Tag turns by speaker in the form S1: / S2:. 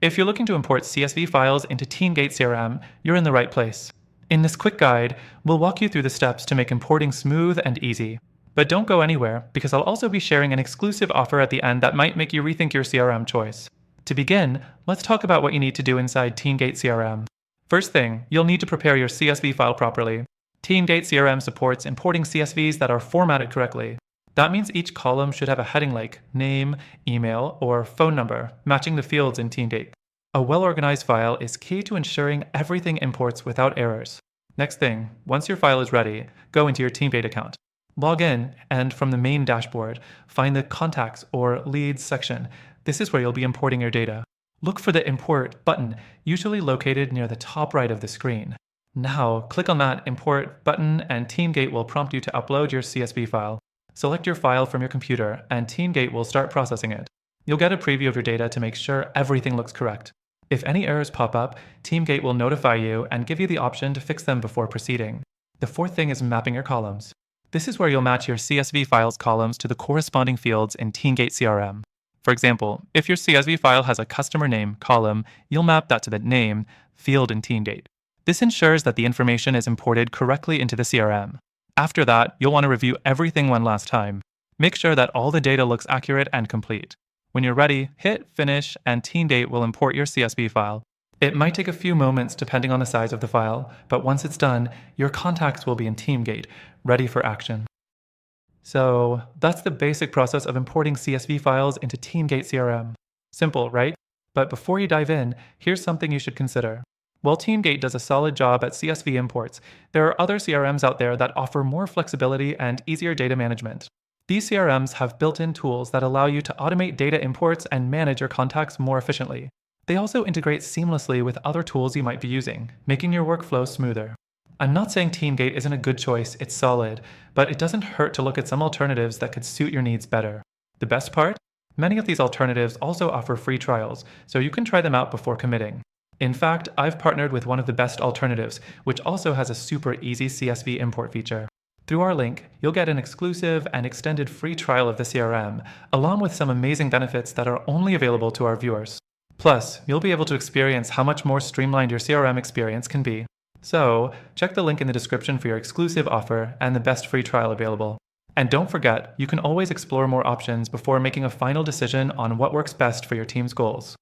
S1: If you're looking to import CSV files into TeamGate CRM, you're in the right place. In this quick guide, we'll walk you through the steps to make importing smooth and easy. But don't go anywhere, because I'll also be sharing an exclusive offer at the end that might make you rethink your CRM choice. To begin, let's talk about what you need to do inside TeamGate CRM. First thing, you'll need to prepare your CSV file properly. TeamGate CRM supports importing CSVs that are formatted correctly. That means each column should have a heading like name, email, or phone number, matching the fields in TeamGate. A well-organized file is key to ensuring everything imports without errors. Next thing, once your file is ready, go into your TeamGate account. Log in, and from the main dashboard, find the Contacts or Leads section. This is where you'll be importing your data. Look for the Import button, usually located near the top right of the screen. Now, click on that Import button and TeamGate will prompt you to upload your CSV file. Select your file from your computer and TeamGate will start processing it. You'll get a preview of your data to make sure everything looks correct. If any errors pop up, TeamGate will notify you and give you the option to fix them before proceeding. The fourth thing is mapping your columns. This is where you'll match your CSV files columns to the corresponding fields in TeamGate CRM. For example, if your CSV file has a customer name column, you'll map that to the name field in TeamGate. This ensures that the information is imported correctly into the CRM. After that, you'll want to review everything one last time. Make sure that all the data looks accurate and complete. When you're ready, hit Finish and TeamGate will import your CSV file. It might take a few moments depending on the size of the file, but once it's done, your contacts will be in TeamGate, ready for action. So that's the basic process of importing CSV files into TeamGate CRM. Simple, right? But before you dive in, here's something you should consider. While TeamGate does a solid job at CSV imports, there are other CRMs out there that offer more flexibility and easier data management. These CRMs have built-in tools that allow you to automate data imports and manage your contacts more efficiently. They also integrate seamlessly with other tools you might be using, making your workflow smoother. I'm not saying TeamGate isn't a good choice, it's solid, but it doesn't hurt to look at some alternatives that could suit your needs better. The best part? Many of these alternatives also offer free trials, so you can try them out before committing. In fact, I've partnered with one of the best alternatives, which also has a super easy CSV import feature. Through our link, you'll get an exclusive and extended free trial of the CRM, along with some amazing benefits that are only available to our viewers. Plus, you'll be able to experience how much more streamlined your CRM experience can be. So, check the link in the description for your exclusive offer and the best free trial available. And don't forget, you can always explore more options before making a final decision on what works best for your team's goals.